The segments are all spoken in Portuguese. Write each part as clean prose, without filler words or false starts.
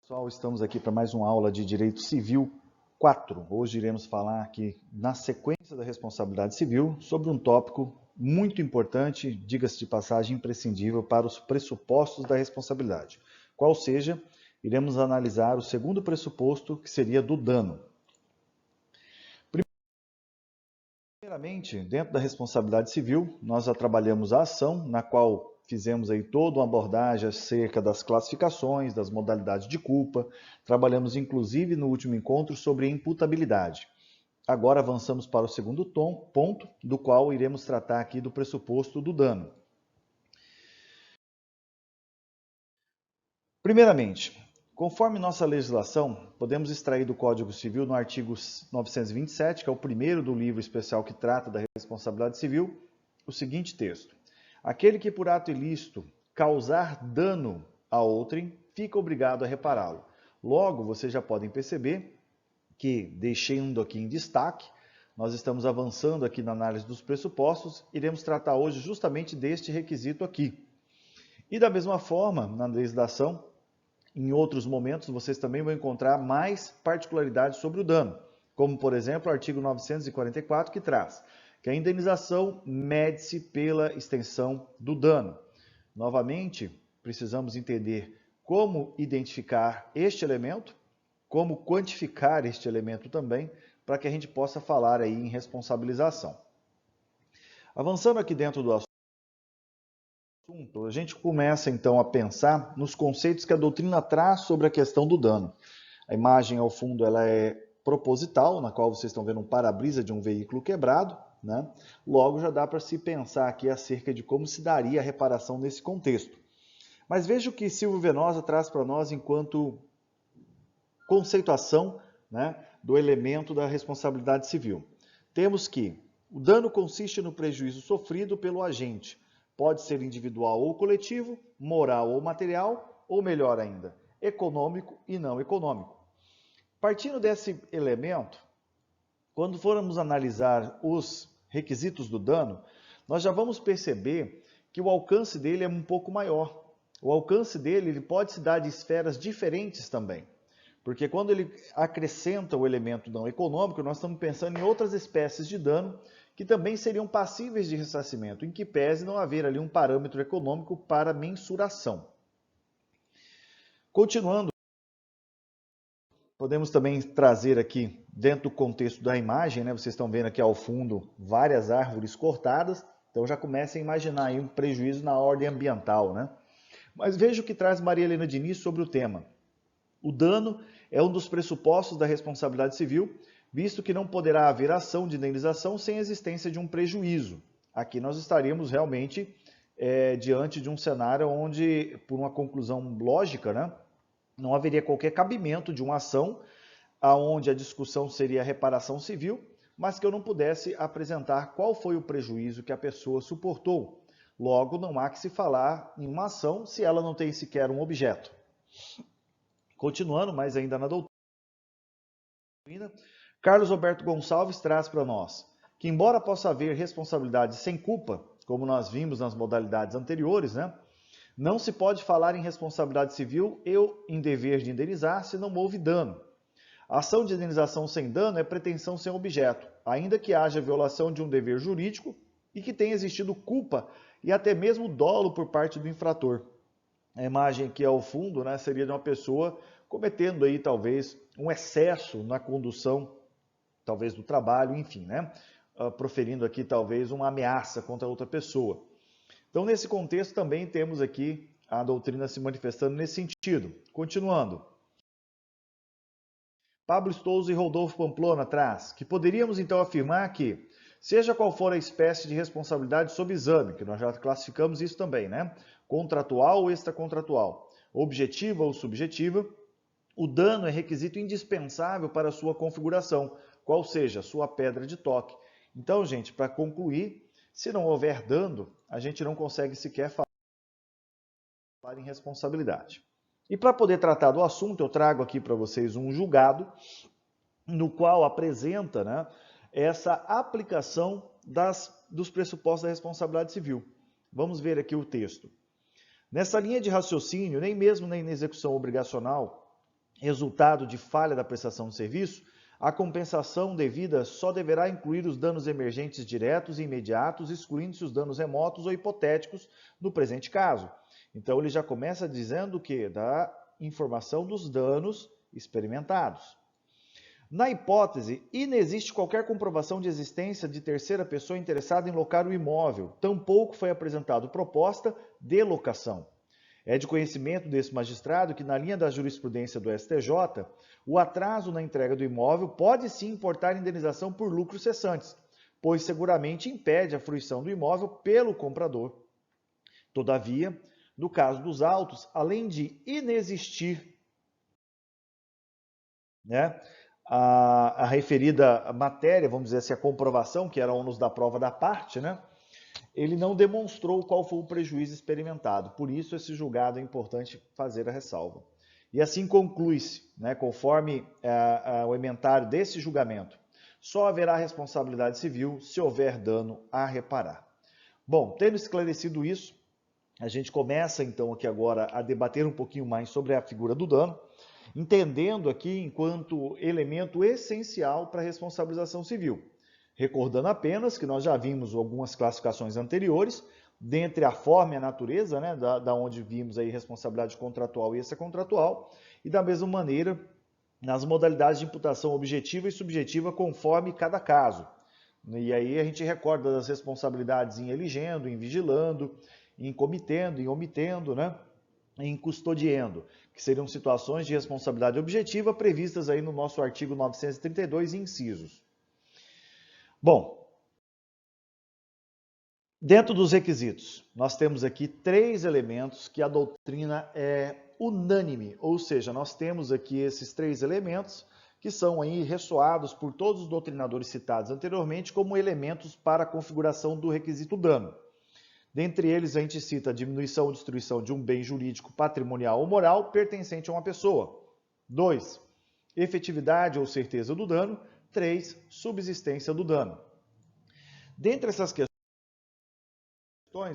Pessoal, estamos aqui para mais uma aula de Direito Civil 4. Hoje iremos falar aqui, na sequência da responsabilidade civil, sobre um tópico muito importante, diga-se de passagem, imprescindível para os pressupostos da responsabilidade. Qual seja, iremos analisar o segundo pressuposto, que seria do dano. Primeiramente, dentro da responsabilidade civil, nós já trabalhamos a ação, na qual fizemos aí toda uma abordagem acerca das classificações, das modalidades de culpa. Trabalhamos inclusive no último encontro sobre imputabilidade. Agora avançamos para o segundo ponto, do qual iremos tratar aqui do pressuposto do dano. Primeiramente, conforme nossa legislação, podemos extrair do Código Civil, no artigo 927, que é o primeiro do livro especial que trata da responsabilidade civil, o seguinte texto: aquele que por ato ilícito causar dano a outrem, fica obrigado a repará-lo. Logo, vocês já podem perceber que, deixando aqui em destaque, nós estamos avançando aqui na análise dos pressupostos, iremos tratar hoje justamente deste requisito aqui. E da mesma forma, na legislação, em outros momentos, vocês também vão encontrar mais particularidades sobre o dano, como, por exemplo, o artigo 944, que traz que a indenização mede-se pela extensão do dano. Novamente, precisamos entender como identificar este elemento, como quantificar este elemento também, para que a gente possa falar aí em responsabilização. Avançando aqui dentro do assunto, a gente começa então a pensar nos conceitos que a doutrina traz sobre a questão do dano. A imagem ao fundo ela é proposital, na qual vocês estão vendo um para-brisa de um veículo quebrado, né? Logo já dá para se pensar aqui acerca de como se daria a reparação nesse contexto. Mas veja o que Silvio Venosa traz para nós enquanto conceituação, né, do elemento da responsabilidade civil. Temos que o dano consiste no prejuízo sofrido pelo agente. Pode ser individual ou coletivo, moral ou material, ou melhor ainda, econômico e não econômico. Partindo desse elemento, quando formos analisar os requisitos do dano, nós já vamos perceber que o alcance dele é um pouco maior. O alcance dele ele pode se dar de esferas diferentes também. Porque quando ele acrescenta o elemento não econômico, nós estamos pensando em outras espécies de dano que também seriam passíveis de ressarcimento, em que pese não haver ali um parâmetro econômico para mensuração. Continuando, podemos também trazer aqui, dentro do contexto da imagem, né, vocês estão vendo aqui ao fundo várias árvores cortadas, então já comecem a imaginar aí um prejuízo na ordem ambiental, né? Mas veja o que traz Maria Helena Diniz sobre o tema. O dano é um dos pressupostos da responsabilidade civil, visto que não poderá haver ação de indenização sem a existência de um prejuízo. Aqui nós estaríamos realmente diante de um cenário onde, por uma conclusão lógica, né, não haveria qualquer cabimento de uma ação onde a discussão seria a reparação civil, mas que eu não pudesse apresentar qual foi o prejuízo que a pessoa suportou. Logo, não há que se falar em uma ação se ela não tem sequer um objeto. Continuando, mas ainda na doutrina, Carlos Roberto Gonçalves traz para nós que, embora possa haver responsabilidade sem culpa, como nós vimos nas modalidades anteriores, né, não se pode falar em responsabilidade civil ou em dever de indenizar se não houve dano. A ação de indenização sem dano é pretensão sem objeto, ainda que haja violação de um dever jurídico e que tenha existido culpa e até mesmo dolo por parte do infrator. A imagem aqui ao fundo, né, seria de uma pessoa cometendo aí talvez um excesso na condução, talvez do trabalho, enfim, né, proferindo aqui talvez uma ameaça contra outra pessoa. Então, nesse contexto também temos aqui a doutrina se manifestando nesse sentido. Continuando. Pablo Stouzo e Rodolfo Pamplona traz que poderíamos então afirmar que, seja qual for a espécie de responsabilidade sob exame, que nós já classificamos isso também, né? Contratual ou extracontratual, objetiva ou subjetiva, o dano é requisito indispensável para a sua configuração, qual seja a sua pedra de toque. Então, gente, para concluir, se não houver dano, a gente não consegue sequer falar em responsabilidade. E para poder tratar do assunto, eu trago aqui para vocês um julgado, no qual apresenta, né, essa aplicação dos pressupostos da responsabilidade civil. Vamos ver aqui o texto. Nessa linha de raciocínio, nem mesmo na execução obrigacional, resultado de falha da prestação de serviço, a compensação devida só deverá incluir os danos emergentes diretos e imediatos, excluindo-se os danos remotos ou hipotéticos no presente caso. Então ele já começa dizendo que da informação dos danos experimentados. Na hipótese, inexiste qualquer comprovação de existência de terceira pessoa interessada em locar o imóvel, tampouco foi apresentada proposta de locação. É de conhecimento desse magistrado que, na linha da jurisprudência do STJ, o atraso na entrega do imóvel pode sim importar indenização por lucros cessantes, pois seguramente impede a fruição do imóvel pelo comprador. Todavia, no caso dos autos, além de inexistir, né, a referida matéria, vamos dizer assim, a comprovação, que era ônus da prova da parte, né, ele não demonstrou qual foi o prejuízo experimentado. Por isso, esse julgado é importante fazer a ressalva. E assim conclui-se, né, conforme o ementário desse julgamento, só haverá responsabilidade civil se houver dano a reparar. Bom, tendo esclarecido isso, a gente começa então aqui agora a debater um pouquinho mais sobre a figura do dano, entendendo aqui enquanto elemento essencial para a responsabilização civil. Recordando apenas que nós já vimos algumas classificações anteriores, dentre a forma e a natureza, né, da onde vimos aí responsabilidade contratual e extracontratual, e da mesma maneira nas modalidades de imputação objetiva e subjetiva conforme cada caso. E aí a gente recorda das responsabilidades em eligendo, em vigilando, em comitendo, em omitendo, né, em custodiando, que seriam situações de responsabilidade objetiva previstas aí no nosso artigo 932, incisos. Bom, dentro dos requisitos, nós temos aqui 3 elementos que a doutrina é unânime, ou seja, nós temos aqui esses 3 elementos que são aí ressoados por todos os doutrinadores citados anteriormente como elementos para a configuração do requisito dano. Dentre eles, a gente cita a diminuição ou destruição de um bem jurídico, patrimonial ou moral pertencente a uma pessoa. 2. Efetividade ou certeza do dano. 3. Subsistência do dano. Dentre essas questões,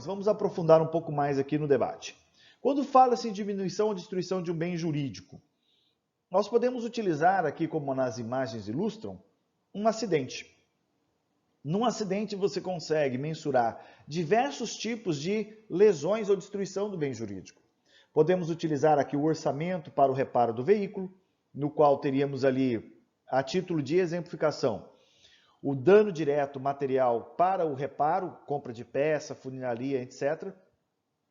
vamos aprofundar um pouco mais aqui no debate. Quando fala-se em diminuição ou destruição de um bem jurídico, nós podemos utilizar aqui, como nas imagens ilustram, um acidente. Num acidente você consegue mensurar diversos tipos de lesões ou destruição do bem jurídico. Podemos utilizar aqui o orçamento para o reparo do veículo, no qual teríamos ali, a título de exemplificação, o dano direto material para o reparo, compra de peça, funilaria, etc.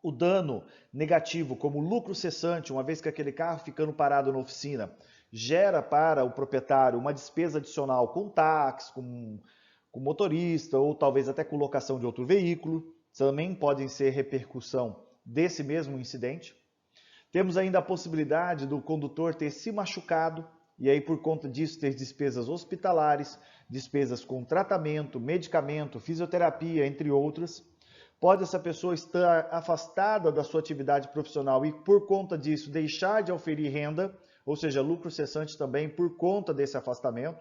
O dano negativo, como lucro cessante, uma vez que aquele carro ficando parado na oficina, gera para o proprietário uma despesa adicional com táxi, com motorista, ou talvez até com locação de outro veículo. Também podem ser repercussão desse mesmo incidente. Temos ainda a possibilidade do condutor ter se machucado, e aí por conta disso ter despesas hospitalares, despesas com tratamento, medicamento, fisioterapia, entre outras. Pode essa pessoa estar afastada da sua atividade profissional e por conta disso deixar de oferir renda, ou seja, lucro cessante também por conta desse afastamento.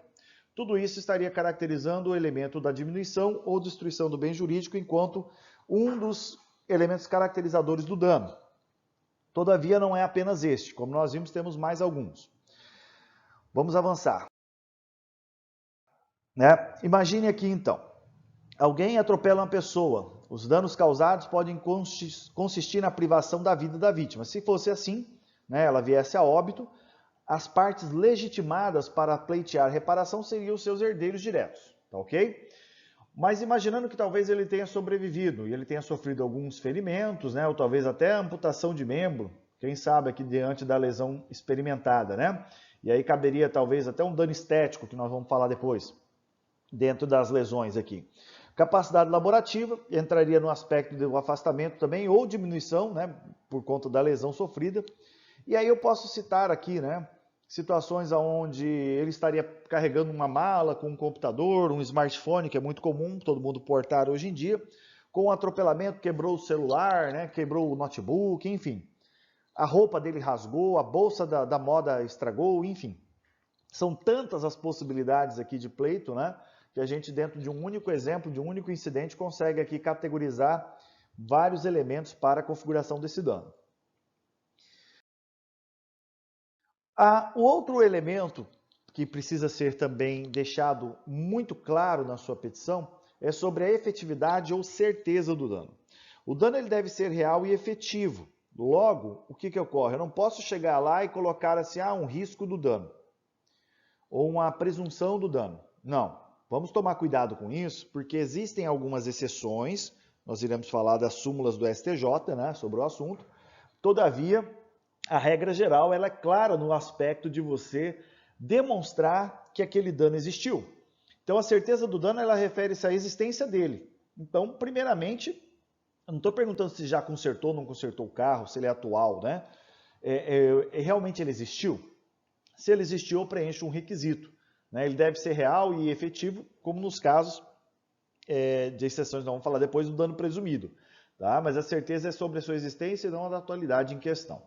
Tudo isso estaria caracterizando o elemento da diminuição ou destruição do bem jurídico enquanto um dos elementos caracterizadores do dano. Todavia, não é apenas este. Como nós vimos, temos mais alguns. Vamos avançar. Imagine aqui, então, alguém atropela uma pessoa. Os danos causados podem consistir na privação da vida da vítima. Se fosse assim, ela viesse a óbito, as partes legitimadas para pleitear reparação seriam os seus herdeiros diretos, tá ok? Mas imaginando que talvez ele tenha sobrevivido e ele tenha sofrido alguns ferimentos, ou talvez até amputação de membro, quem sabe aqui diante da lesão experimentada, E aí caberia talvez até um dano estético, que nós vamos falar depois, dentro das lesões aqui. Capacidade laborativa entraria no aspecto do afastamento também, ou diminuição, por conta da lesão sofrida. E aí eu posso citar aqui, situações onde ele estaria carregando uma mala com um computador, um smartphone, que é muito comum, todo mundo portar hoje em dia, com um atropelamento, quebrou o celular, quebrou o notebook, enfim. A roupa dele rasgou, a bolsa da moda estragou, enfim. São tantas as possibilidades aqui de pleito, que a gente, dentro de um único exemplo, de um único incidente, consegue aqui categorizar vários elementos para a configuração desse dano. O outro elemento que precisa ser também deixado muito claro na sua petição é sobre a efetividade ou certeza do dano. O dano ele deve ser real e efetivo. Logo, o que ocorre? Eu não posso chegar lá e colocar assim, um risco do dano ou uma presunção do dano. Não, vamos tomar cuidado com isso, porque existem algumas exceções, nós iremos falar das súmulas do STJ, né, sobre o assunto. Todavia, a regra geral ela é clara no aspecto de você demonstrar que aquele dano existiu. Então, a certeza do dano ela refere-se à existência dele. Então, primeiramente, eu não estou perguntando se já consertou ou não consertou o carro, se ele é atual, né? Realmente ele existiu? Se ele existiu, eu preencho um requisito, né? Ele deve ser real e efetivo, como nos casos de exceções, nós vamos falar depois do dano presumido. Tá? Mas a certeza é sobre a sua existência e não a da atualidade em questão.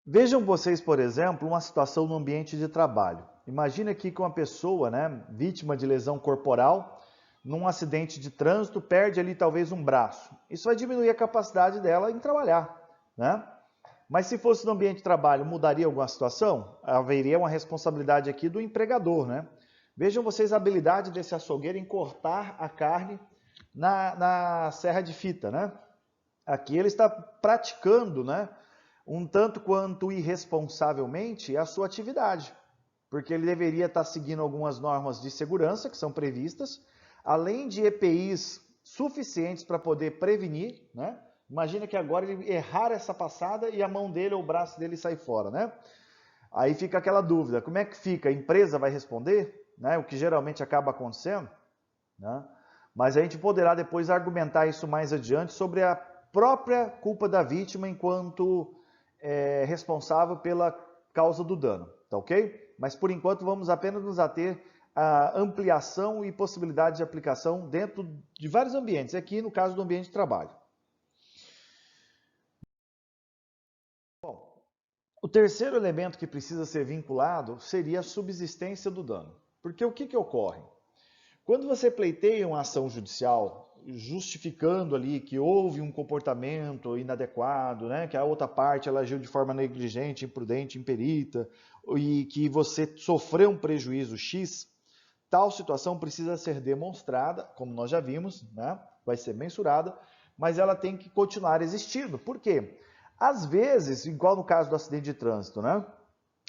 Vejam vocês, por exemplo, uma situação no ambiente de trabalho. Imagine aqui que uma pessoa, né, vítima de lesão corporal, num acidente de trânsito, perde ali talvez um braço. Isso vai diminuir a capacidade dela em trabalhar, né? Mas se fosse no ambiente de trabalho, mudaria alguma situação? Haveria uma responsabilidade aqui do empregador, né? Vejam vocês a habilidade desse açougueiro em cortar a carne na serra de fita, né? Aqui ele está praticando, né, um tanto quanto irresponsavelmente a sua atividade, porque ele deveria estar seguindo algumas normas de segurança que são previstas, além de EPIs suficientes para poder prevenir, né? Imagina que agora ele errar essa passada e a mão dele ou o braço dele sair fora, né? Aí fica aquela dúvida, como é que fica? A empresa vai responder, né? O que geralmente acaba acontecendo, né? Mas a gente poderá depois argumentar isso mais adiante sobre a própria culpa da vítima enquanto responsável pela causa do dano, tá ok? Mas por enquanto vamos apenas nos ater à ampliação e possibilidade de aplicação dentro de vários ambientes, aqui no caso do ambiente de trabalho. Bom, o terceiro elemento que precisa ser vinculado seria a subsistência do dano. Porque o que ocorre? Quando você pleiteia uma ação judicial justificando ali que houve um comportamento inadequado, né, que a outra parte ela agiu de forma negligente, imprudente, imperita, e que você sofreu um prejuízo X, tal situação precisa ser demonstrada, como nós já vimos, né, vai ser mensurada, mas ela tem que continuar existindo. Por quê? Às vezes, igual no caso do acidente de trânsito, né,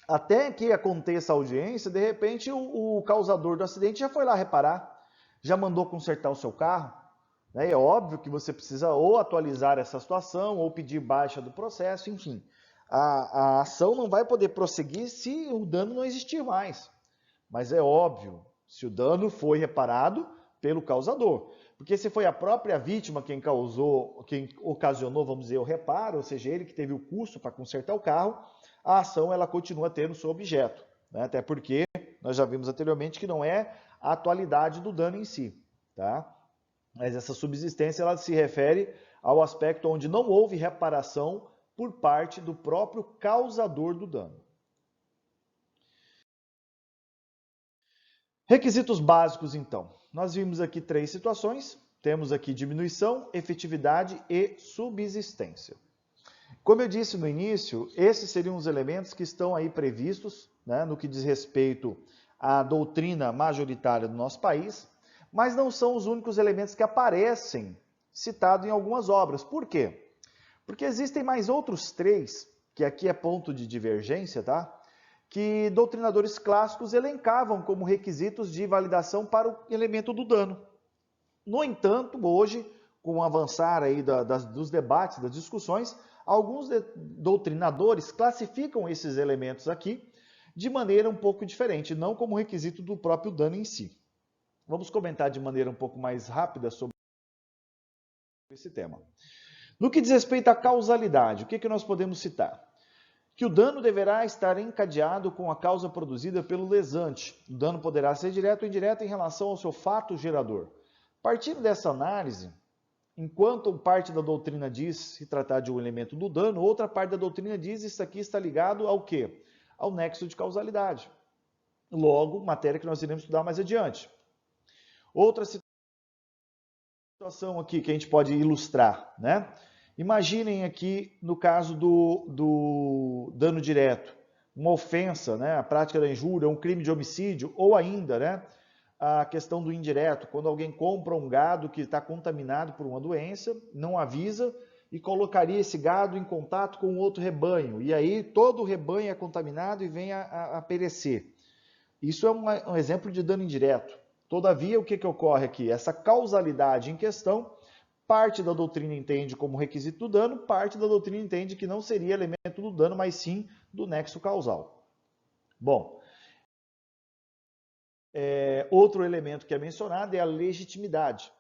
até que aconteça a audiência, de repente o causador do acidente já foi lá reparar, já mandou consertar o seu carro. Né? É óbvio que você precisa ou atualizar essa situação, ou pedir baixa do processo, enfim. A ação não vai poder prosseguir se o dano não existir mais. Mas é óbvio, se o dano foi reparado pelo causador. Porque se foi a própria vítima quem ocasionou, vamos dizer, o reparo, ou seja, ele que teve o custo para consertar o carro, a ação ela continua tendo seu objeto. Né? Até porque nós já vimos anteriormente que não é a atualidade do dano em si. Tá? Mas essa subsistência ela se refere ao aspecto onde não houve reparação por parte do próprio causador do dano. Requisitos básicos, então. Nós vimos aqui 3 situações. Temos aqui diminuição, efetividade e subsistência. Como eu disse no início, esses seriam os elementos que estão aí previstos, né, no que diz respeito à doutrina majoritária do nosso país, mas não são os únicos elementos que aparecem citados em algumas obras. Por quê? Porque existem mais outros 3, que aqui é ponto de divergência, tá? Que doutrinadores clássicos elencavam como requisitos de validação para o elemento do dano. No entanto, hoje, com o avançar aí dos debates, das discussões, alguns doutrinadores classificam esses elementos aqui de maneira um pouco diferente, não como requisito do próprio dano em si. Vamos comentar de maneira um pouco mais rápida sobre esse tema. No que diz respeito à causalidade, o que nós podemos citar? Que o dano deverá estar encadeado com a causa produzida pelo lesante. O dano poderá ser direto ou indireto em relação ao seu fato gerador. Partindo dessa análise, enquanto parte da doutrina diz se tratar de um elemento do dano, outra parte da doutrina diz que isso aqui está ligado ao quê? Ao nexo de causalidade. Logo, matéria que nós iremos estudar mais adiante. Outra situação aqui que a gente pode ilustrar, né? Imaginem aqui no caso do dano direto, uma ofensa, né, a prática da injúria, um crime de homicídio, ou ainda, né, a questão do indireto, quando alguém compra um gado que está contaminado por uma doença, não avisa e colocaria esse gado em contato com outro rebanho, e aí todo o rebanho é contaminado e vem a perecer. Isso é um exemplo de dano indireto. Todavia, o que ocorre aqui? Essa causalidade em questão, parte da doutrina entende como requisito do dano, parte da doutrina entende que não seria elemento do dano, mas sim do nexo causal. Bom, outro elemento que é mencionado é a legitimidade,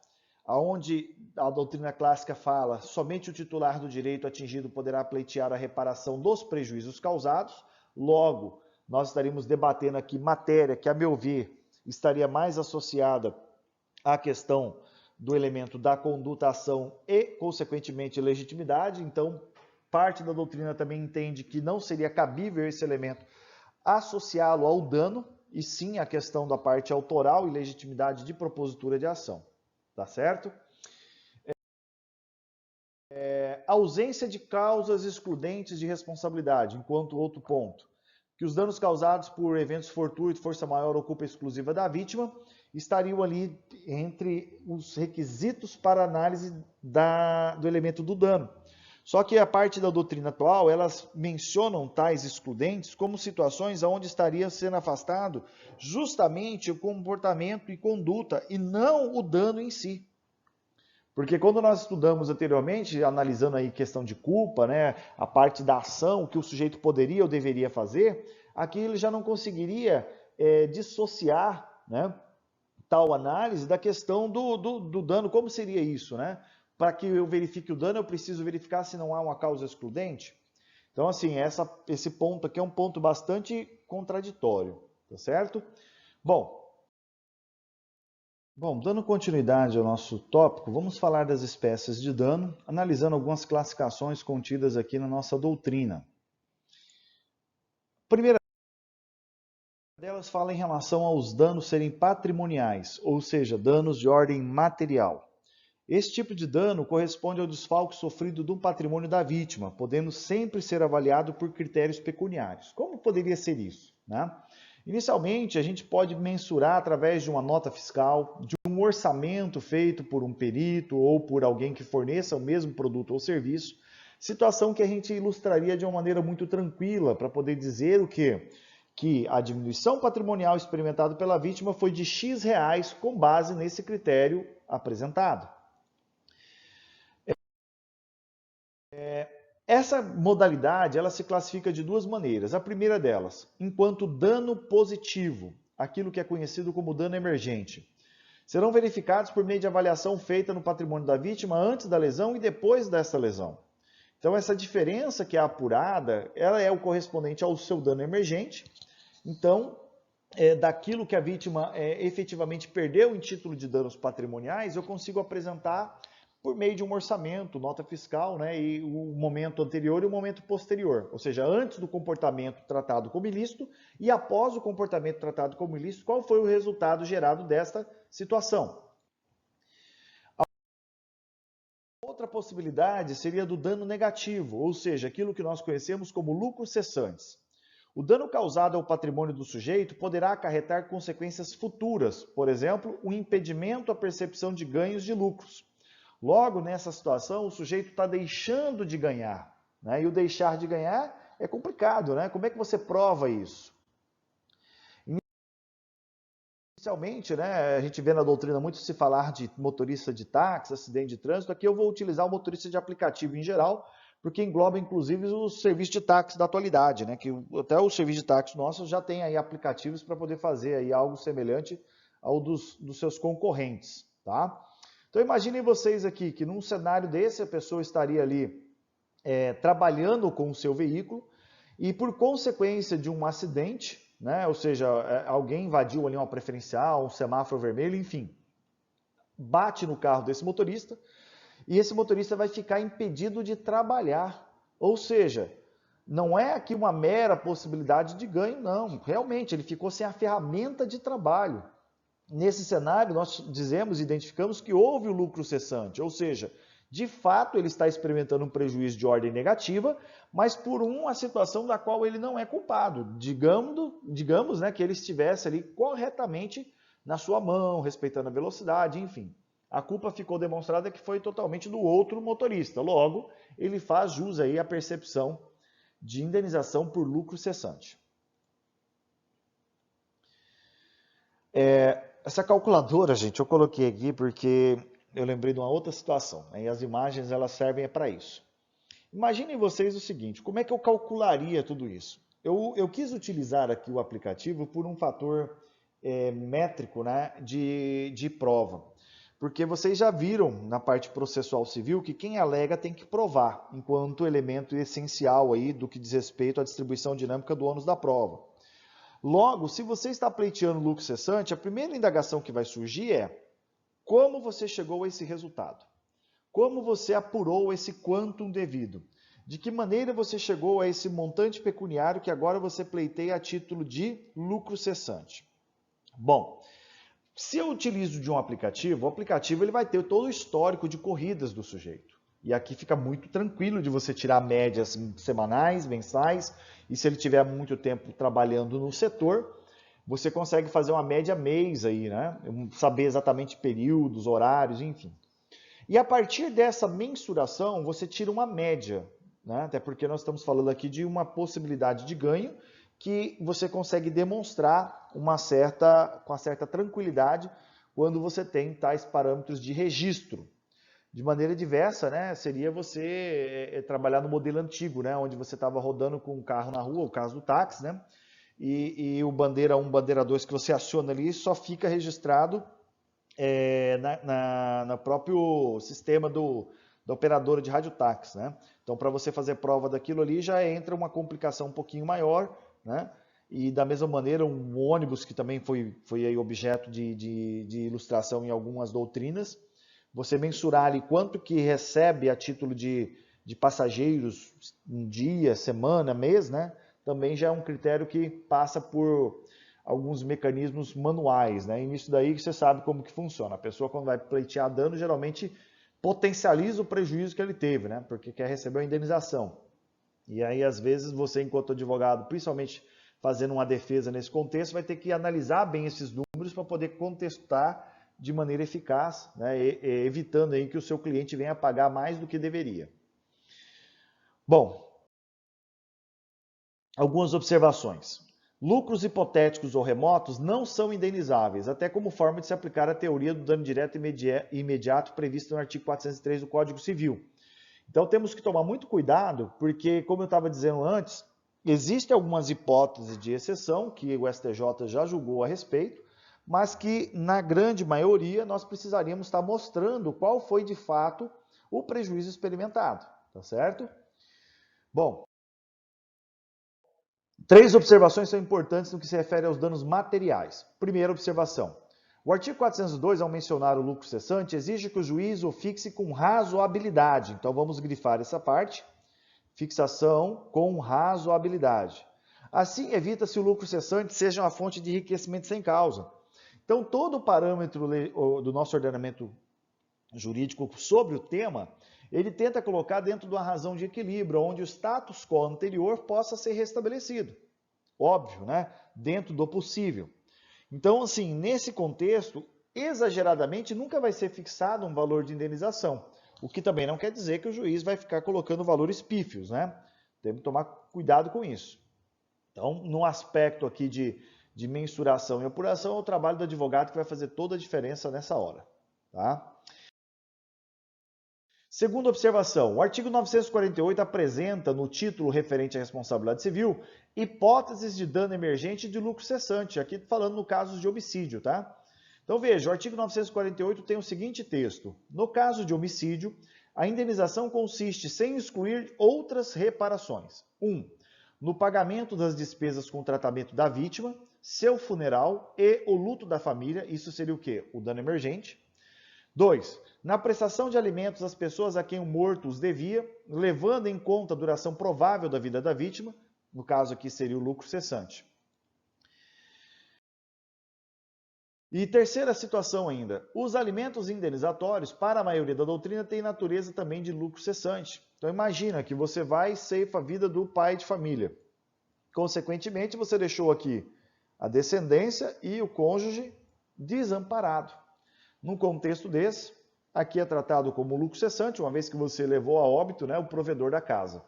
onde a doutrina clássica fala somente o titular do direito atingido poderá pleitear a reparação dos prejuízos causados. Logo, nós estaríamos debatendo aqui matéria que, a meu ver, estaria mais associada à questão do elemento da condutação e, consequentemente, legitimidade. Então, parte da doutrina também entende que não seria cabível esse elemento associá-lo ao dano, e sim a questão da parte autoral e legitimidade de propositura de ação. Tá certo? Ausência de causas excludentes de responsabilidade, enquanto outro ponto. Que os danos causados por eventos fortuitos, força maior ou culpa exclusiva da vítima, estariam ali entre os requisitos para análise do elemento do dano. Só que a parte da doutrina atual, elas mencionam tais excludentes como situações onde estaria sendo afastado justamente o comportamento e conduta, e não o dano em si. Porque quando nós estudamos anteriormente, analisando aí questão de culpa, né, a parte da ação, que o sujeito poderia ou deveria fazer, aqui ele já não conseguiria dissociar, né, tal análise da questão do dano. Como seria isso, né? Para que eu verifique o dano, eu preciso verificar se não há uma causa excludente. Então, assim, esse ponto aqui é um ponto bastante contraditório, tá certo? Bom, dando continuidade ao nosso tópico, vamos falar das espécies de dano, analisando algumas classificações contidas aqui na nossa doutrina. A primeira delas fala em relação aos danos serem patrimoniais, ou seja, danos de ordem material. Esse tipo de dano corresponde ao desfalque sofrido do patrimônio da vítima, podendo sempre ser avaliado por critérios pecuniários. Como poderia ser isso, né? Inicialmente, a gente pode mensurar através de uma nota fiscal, de um orçamento feito por um perito ou por alguém que forneça o mesmo produto ou serviço, situação que a gente ilustraria de uma maneira muito tranquila para poder dizer o quê? Que a diminuição patrimonial experimentada pela vítima foi de X reais com base nesse critério apresentado. Essa modalidade ela se classifica de duas maneiras. A primeira delas, enquanto dano positivo, aquilo que é conhecido como dano emergente. Serão verificados por meio de avaliação feita no patrimônio da vítima antes da lesão e depois dessa lesão. Então, essa diferença que é apurada, ela é o correspondente ao seu dano emergente. Então, daquilo que a vítima efetivamente perdeu em título de danos patrimoniais, eu consigo apresentar por meio de um orçamento, nota fiscal, né, e o momento anterior e o momento posterior. Ou seja, antes do comportamento tratado como ilícito e após o comportamento tratado como ilícito, qual foi o resultado gerado desta situação. Outra possibilidade seria do dano negativo, ou seja, aquilo que nós conhecemos como lucros cessantes. O dano causado ao patrimônio do sujeito poderá acarretar consequências futuras, por exemplo, o impedimento à percepção de ganhos de lucros. Logo, nessa situação, o sujeito está deixando de ganhar, né? E o deixar de ganhar é complicado, né? Como é que você prova isso? Inicialmente, né, a gente vê na doutrina muito se falar de motorista de táxi, acidente de trânsito. Aqui eu vou utilizar o motorista de aplicativo em geral, porque engloba inclusive os serviços de táxi da atualidade, né? Que até o serviço de táxi nosso já tem aí aplicativos para poder fazer aí algo semelhante ao dos seus concorrentes, tá? Então imaginem vocês aqui que num cenário desse a pessoa estaria ali trabalhando com o seu veículo e por consequência de um acidente, né, ou seja, alguém invadiu ali uma preferencial, um semáforo vermelho, enfim, bate no carro desse motorista e esse motorista vai ficar impedido de trabalhar. Ou seja, não é aqui uma mera possibilidade de ganho, não. Realmente, ele ficou sem a ferramenta de trabalho. Nesse cenário, nós dizemos, identificamos que houve o lucro cessante, ou seja, De fato, ele está experimentando um prejuízo de ordem negativa, mas por uma situação da qual ele não é culpado. Digamos, né, que ele estivesse ali corretamente na sua mão, respeitando a velocidade, enfim. A culpa ficou demonstrada que foi totalmente do outro motorista. Logo, ele faz jus aí à percepção de indenização por lucro cessante. Essa calculadora, gente, eu coloquei aqui porque eu lembrei de uma outra situação, né? E as imagens elas servem para isso. Imaginem vocês o seguinte, como é que eu calcularia tudo isso? Eu quis utilizar aqui o aplicativo por um fator métrico, né, de prova. Porque vocês já viram na parte processual civil que quem alega tem que provar, enquanto elemento essencial aí do que diz respeito à distribuição dinâmica do ônus da prova. Logo, se você está pleiteando lucro cessante, a primeira indagação que vai surgir é como você chegou a esse resultado? Como você apurou esse quantum devido? De que maneira você chegou a esse montante pecuniário que agora você pleiteia a título de lucro cessante? Bom, se eu utilizo de um aplicativo, o aplicativo ele vai ter todo o histórico de corridas do sujeito. E aqui fica muito tranquilo de você tirar médias semanais, mensais, e se ele tiver muito tempo trabalhando no setor, você consegue fazer uma média mês aí, né? Saber exatamente períodos, horários, enfim. E a partir dessa mensuração, você tira uma média, né? Até porque nós estamos falando aqui de uma possibilidade de ganho que você consegue demonstrar com uma certa tranquilidade quando você tem tais parâmetros de registro. De maneira diversa, né, seria você trabalhar no modelo antigo, né, onde você estava rodando com um carro na rua, o caso do táxi, né, e o bandeira 1, bandeira 2 que você aciona ali só fica registrado no próprio sistema da operadora de radiotáxi, né? Então, para você fazer prova daquilo ali, já entra uma complicação um pouquinho maior, né? E da mesma maneira, um ônibus, que também foi aí objeto de ilustração em algumas doutrinas, você mensurar ali quanto que recebe a título de passageiros um dia, semana, mês, né? Também já é um critério que passa por alguns mecanismos manuais, né? E nisso daí você sabe como que funciona. A pessoa, quando vai pleitear dano, geralmente potencializa o prejuízo que ele teve, né? Porque quer receber uma indenização. E aí, às vezes, você, enquanto advogado, principalmente fazendo uma defesa nesse contexto, vai ter que analisar bem esses números para poder contestar de maneira eficaz, né? Evitando aí que o seu cliente venha pagar mais do que deveria. Bom, algumas observações. Lucros hipotéticos ou remotos não são indenizáveis, até como forma de se aplicar a teoria do dano direto e imediato prevista no artigo 403 do Código Civil. Então temos que tomar muito cuidado, porque, como eu estava dizendo antes, existem algumas hipóteses de exceção que o STJ já julgou a respeito, mas que, na grande maioria, nós precisaríamos estar mostrando qual foi, de fato, o prejuízo experimentado, tá certo? Bom, 3 observações são importantes no que se refere aos danos materiais. Primeira observação. O artigo 402, ao mencionar o lucro cessante, exige que o juiz o fixe com razoabilidade. Então, vamos grifar essa parte. Fixação com razoabilidade. Assim, evita-se o lucro cessante seja uma fonte de enriquecimento sem causa. Então, todo o parâmetro do nosso ordenamento jurídico sobre o tema, ele tenta colocar dentro de uma razão de equilíbrio, onde o status quo anterior possa ser restabelecido. Óbvio, né? Dentro do possível. Então, assim, nesse contexto, exageradamente, nunca vai ser fixado um valor de indenização. O que também não quer dizer que o juiz vai ficar colocando valores pífios, né? Temos que tomar cuidado com isso. Então, no aspecto aqui de mensuração e apuração, é o trabalho do advogado que vai fazer toda a diferença nessa hora, tá? Segunda observação, o artigo 948 apresenta, no título referente à responsabilidade civil, hipóteses de dano emergente e de lucro cessante, aqui falando no caso de homicídio, tá? Então veja, o artigo 948 tem o seguinte texto: no caso de homicídio, a indenização consiste, sem excluir outras reparações. 1. No pagamento das despesas com o tratamento da vítima, seu funeral e o luto da família, isso seria o quê? O dano emergente. 2. Na prestação de alimentos às pessoas a quem o morto os devia, levando em conta a duração provável da vida da vítima, no caso aqui seria o lucro cessante. E terceira situação ainda, os alimentos indenizatórios, para a maioria da doutrina, têm natureza também de lucro cessante. Então imagina que você vai e ceifa a vida do pai de família. Consequentemente, você deixou aqui a descendência e o cônjuge desamparado. Num contexto desse, aqui é tratado como lucro cessante, uma vez que você levou a óbito, né, o provedor da casa.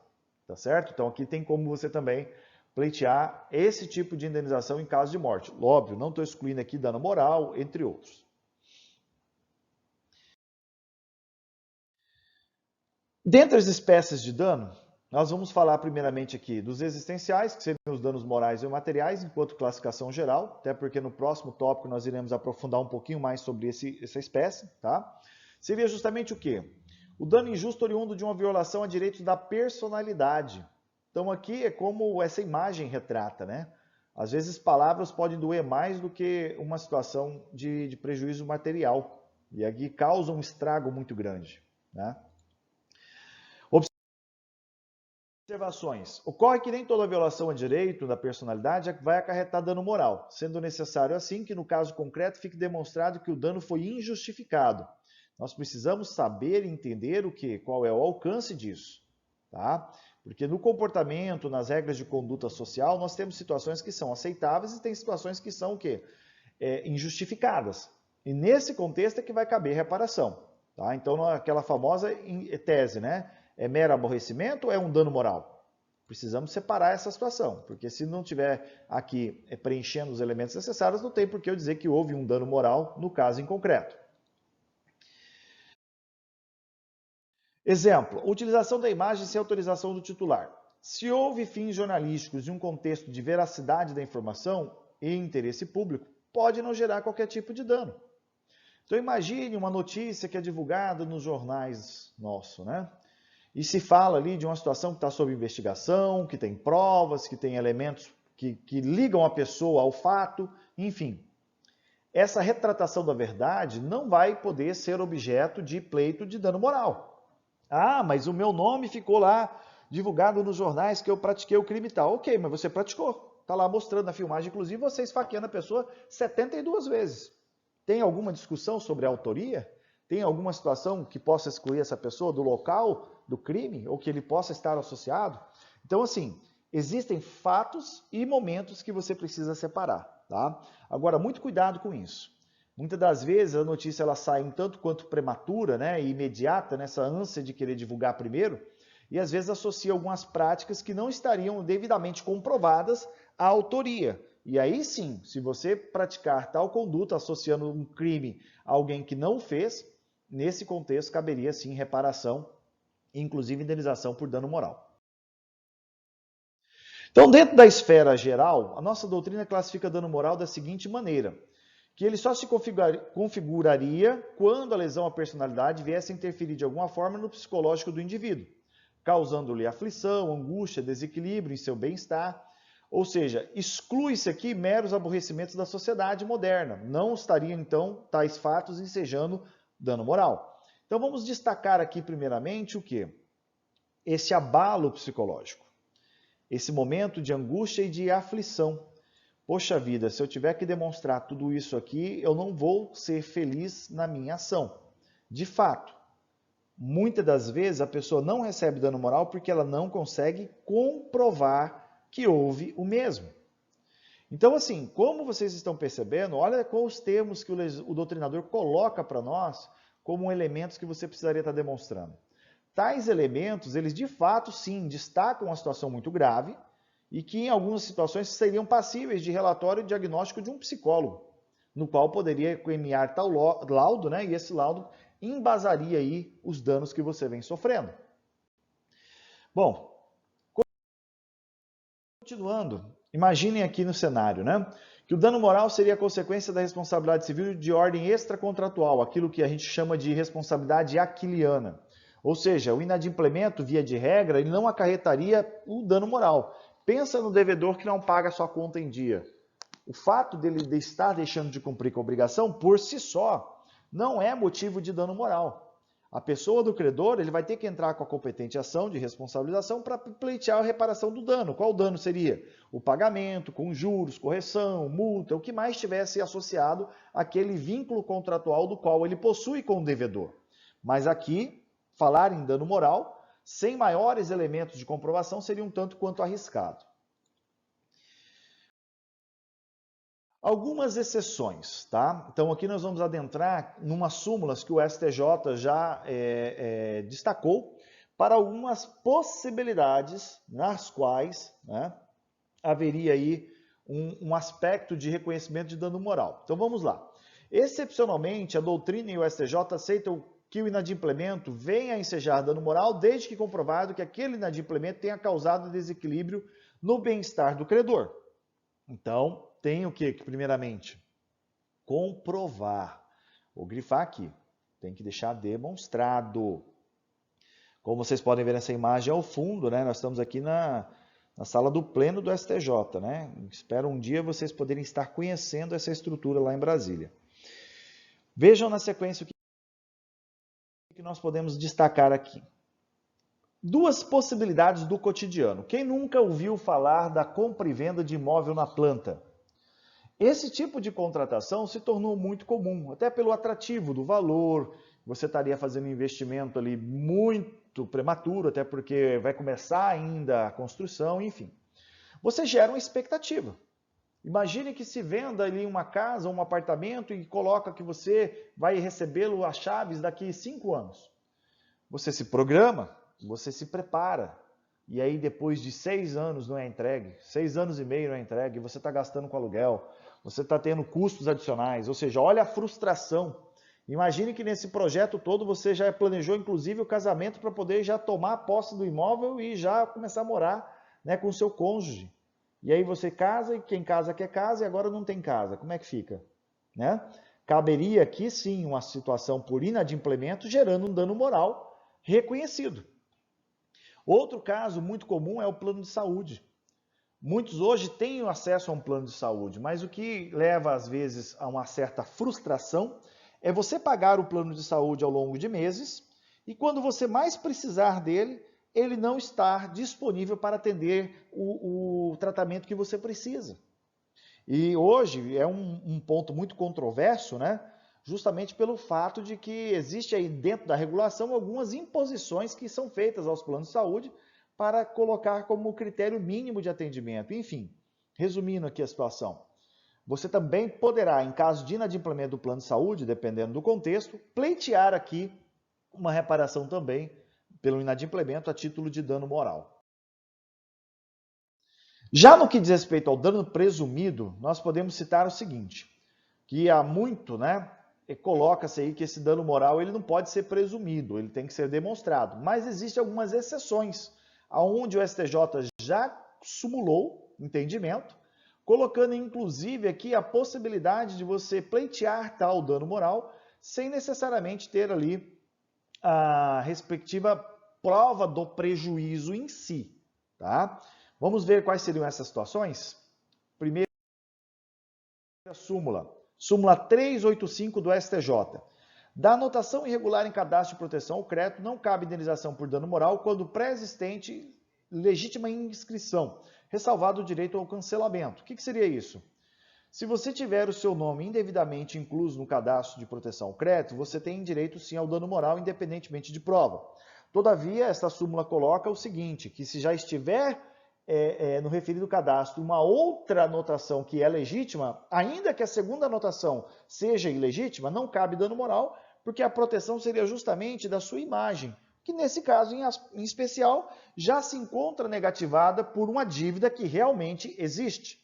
Tá certo? Então aqui tem como você também pleitear esse tipo de indenização em caso de morte. Óbvio, não estou excluindo aqui dano moral, entre outros. Dentre as espécies de dano, nós vamos falar primeiramente aqui dos existenciais, que seriam os danos morais e materiais, enquanto classificação geral, até porque no próximo tópico nós iremos aprofundar um pouquinho mais sobre essa espécie, tá? Seria justamente o quê? O dano injusto oriundo de uma violação a direitos da personalidade. Então aqui é como essa imagem retrata, né? Às vezes palavras podem doer mais do que uma situação de prejuízo material. E aqui causa um estrago muito grande, né? Observações. Ocorre que nem toda violação a direito da personalidade vai acarretar dano moral, sendo necessário assim que no caso concreto fique demonstrado que o dano foi injustificado. Nós precisamos saber e entender qual é o alcance disso, tá? Porque no comportamento, nas regras de conduta social, nós temos situações que são aceitáveis e tem situações que são o quê? Injustificadas. E nesse contexto é que vai caber reparação, tá? Então, aquela famosa tese, né? É mero aborrecimento ou é um dano moral? Precisamos separar essa situação, porque se não tiver aqui preenchendo os elementos necessários, não tem por que eu dizer que houve um dano moral no caso em concreto. Exemplo, utilização da imagem sem autorização do titular. Se houve fins jornalísticos e um contexto de veracidade da informação e interesse público, pode não gerar qualquer tipo de dano. Então imagine uma notícia que é divulgada nos jornais nossos, né? E se fala ali de uma situação que está sob investigação, que tem provas, que tem elementos que ligam a pessoa ao fato, enfim. Essa retratação da verdade não vai poder ser objeto de pleito de dano moral. Ah, mas o meu nome ficou lá divulgado nos jornais que eu pratiquei o crime e tal. Ok, mas você praticou. Está lá mostrando na filmagem, inclusive você esfaqueando a pessoa 72 vezes. Tem alguma discussão sobre a autoria? Tem alguma situação que possa excluir essa pessoa do local do crime ou que ele possa estar associado? Então, assim, existem fatos e momentos que você precisa separar, tá? Agora, muito cuidado com isso. Muitas das vezes a notícia ela sai um tanto quanto prematura, né, e imediata, nessa ânsia de querer divulgar primeiro, e às vezes associa algumas práticas que não estariam devidamente comprovadas à autoria. E aí sim, se você praticar tal conduta associando um crime a alguém que não fez, nesse contexto caberia sim reparação, inclusive indenização por dano moral. Então, dentro da esfera geral, a nossa doutrina classifica dano moral da seguinte maneira, que ele só se configuraria quando a lesão à personalidade viesse a interferir de alguma forma no psicológico do indivíduo, causando-lhe aflição, angústia, desequilíbrio em seu bem-estar. Ou seja, exclui-se aqui meros aborrecimentos da sociedade moderna. Não estariam, então, tais fatos ensejando dano moral. Então vamos destacar aqui primeiramente o quê? Esse abalo psicológico, esse momento de angústia e de aflição. Poxa vida, se eu tiver que demonstrar tudo isso aqui, eu não vou ser feliz na minha ação. De fato, muitas das vezes a pessoa não recebe dano moral porque ela não consegue comprovar que houve o mesmo. Então, assim, como vocês estão percebendo, olha quais os termos que o doutrinador coloca para nós como elementos que você precisaria estar demonstrando. Tais elementos, eles de fato, sim, destacam uma situação muito grave e que em algumas situações seriam passíveis de relatório e diagnóstico de um psicólogo, no qual poderia encaminhar tal laudo, né, e esse laudo embasaria aí os danos que você vem sofrendo. Bom, continuando, imaginem aqui no cenário, né? Que o dano moral seria a consequência da responsabilidade civil de ordem extracontratual, aquilo que a gente chama de responsabilidade aquiliana. Ou seja, o inadimplemento, via de regra, ele não acarretaria o dano moral. Pensa no devedor que não paga sua conta em dia. O fato dele estar deixando de cumprir com a obrigação, por si só, não é motivo de dano moral. A pessoa do credor, ele vai ter que entrar com a competente ação de responsabilização para pleitear a reparação do dano. Qual dano seria? O pagamento, com juros, correção, multa, o que mais tivesse associado àquele vínculo contratual do qual ele possui com o devedor. Mas aqui, falar em dano moral, sem maiores elementos de comprovação, seria um tanto quanto arriscado. Algumas exceções, tá? Então aqui nós vamos adentrar em umas súmulas que o STJ já destacou para algumas possibilidades nas quais, né, haveria aí um aspecto de reconhecimento de dano moral. Então vamos lá. Excepcionalmente, a doutrina e o STJ aceitam que o inadimplemento venha a ensejar dano moral desde que comprovado que aquele inadimplemento tenha causado desequilíbrio no bem-estar do credor. Então, tem o que, primeiramente? Comprovar. Vou grifar aqui. Tem que deixar demonstrado. Como vocês podem ver nessa imagem ao fundo, né? Nós estamos aqui na sala do pleno do STJ, né? Espero um dia vocês poderem estar conhecendo essa estrutura lá em Brasília. Vejam na sequência o que nós podemos destacar aqui. Duas possibilidades do cotidiano. Quem nunca ouviu falar da compra e venda de imóvel na planta? Esse tipo de contratação se tornou muito comum, até pelo atrativo do valor. Você estaria fazendo um investimento ali muito prematuro, até porque vai começar ainda a construção, enfim. Você gera uma expectativa. Imagine que se venda ali uma casa, um apartamento e coloca que você vai recebê-lo as chaves daqui 5 anos. Você se programa, você se prepara. E aí depois de 6 anos não é entregue, 6 anos e meio não é entregue, você está gastando com aluguel, você está tendo custos adicionais, ou seja, olha a frustração. Imagine que nesse projeto todo você já planejou inclusive o casamento para poder já tomar posse do imóvel e já começar a morar, né, com o seu cônjuge. E aí você casa e quem casa quer casa e agora não tem casa. Como é que fica? Né? Caberia aqui sim uma situação por inadimplemento gerando um dano moral reconhecido. Outro caso muito comum é o plano de saúde. Muitos hoje têm acesso a um plano de saúde, mas o que leva às vezes a uma certa frustração é você pagar o plano de saúde ao longo de meses e quando você mais precisar dele, ele não estar disponível para atender o tratamento que você precisa. E hoje é um ponto muito controverso, né? Justamente pelo fato de que existe aí dentro da regulação algumas imposições que são feitas aos planos de saúde para colocar como critério mínimo de atendimento. Enfim, resumindo aqui a situação, você também poderá, em caso de inadimplemento do plano de saúde, dependendo do contexto, pleitear aqui uma reparação também pelo inadimplemento a título de dano moral. Já no que diz respeito ao dano presumido, nós podemos citar o seguinte, que há muito, né, coloca-se aí que esse dano moral ele não pode ser presumido, ele tem que ser demonstrado. Mas existem algumas exceções, onde o STJ já sumulou entendimento, colocando inclusive aqui a possibilidade de você pleitear tal dano moral sem necessariamente ter ali a respectiva prova do prejuízo em si. Tá? Vamos ver quais seriam essas situações? Primeira súmula. Súmula 385 do STJ. Da anotação irregular em cadastro de proteção ao crédito, não cabe indenização por dano moral quando pré-existente legítima inscrição, ressalvado o direito ao cancelamento. O que seria isso? Se você tiver o seu nome indevidamente incluso no cadastro de proteção ao crédito, você tem direito sim ao dano moral, independentemente de prova. Todavia, esta súmula coloca o seguinte, que se já estiver no referido cadastro uma outra anotação que é legítima, ainda que a segunda anotação seja ilegítima, não cabe dano moral, porque a proteção seria justamente da sua imagem, que nesse caso em especial já se encontra negativada por uma dívida que realmente existe.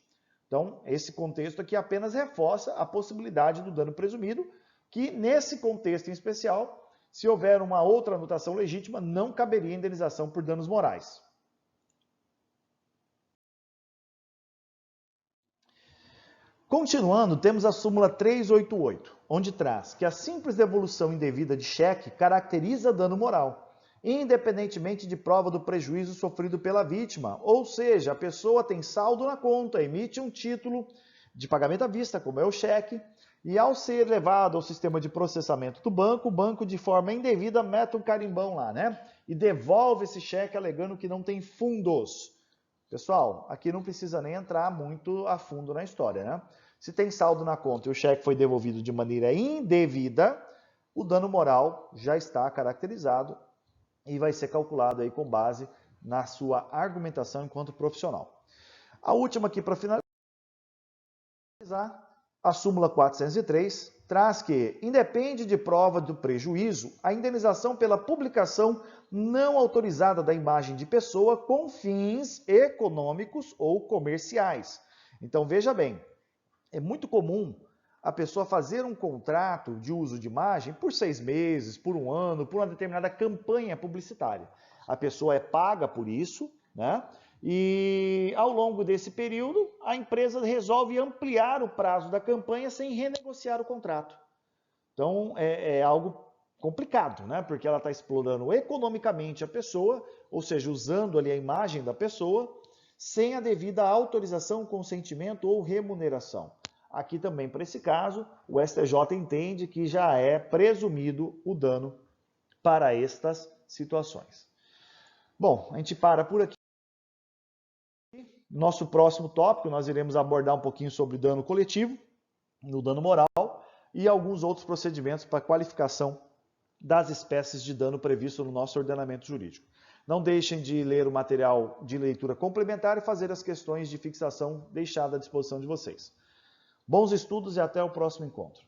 Então, esse contexto aqui apenas reforça a possibilidade do dano presumido, que nesse contexto em especial, se houver uma outra anotação legítima, não caberia indenização por danos morais. Continuando, temos a súmula 388, onde traz que a simples devolução indevida de cheque caracteriza dano moral, independentemente de prova do prejuízo sofrido pela vítima, ou seja, a pessoa tem saldo na conta, emite um título de pagamento à vista, como é o cheque, E ao ser levado ao sistema de processamento do banco, o banco, de forma indevida, mete um carimbão lá, né? E devolve esse cheque alegando que não tem fundos. Pessoal, aqui não precisa nem entrar muito a fundo na história, né? Se tem saldo na conta e o cheque foi devolvido de maneira indevida, o dano moral já está caracterizado e vai ser calculado aí com base na sua argumentação enquanto profissional. A última aqui para finalizar, a súmula 403 traz que, independe de prova do prejuízo, a indenização pela publicação não autorizada da imagem de pessoa com fins econômicos ou comerciais. Então, veja bem, é muito comum a pessoa fazer um contrato de uso de imagem por 6 meses, por 1 ano, por uma determinada campanha publicitária. A pessoa é paga por isso, né? E ao longo desse período, a empresa resolve ampliar o prazo da campanha sem renegociar o contrato. Então, é algo complicado, né? Porque ela está explorando economicamente a pessoa, ou seja, usando ali a imagem da pessoa, sem a devida autorização, consentimento ou remuneração. Aqui também, para esse caso, o STJ entende que já é presumido o dano para estas situações. Bom, a gente para por aqui. Nosso próximo tópico, nós iremos abordar um pouquinho sobre dano coletivo, no dano moral, e alguns outros procedimentos para qualificação das espécies de dano previsto no nosso ordenamento jurídico. Não deixem de ler o material de leitura complementar e fazer as questões de fixação deixadas à disposição de vocês. Bons estudos e até o próximo encontro.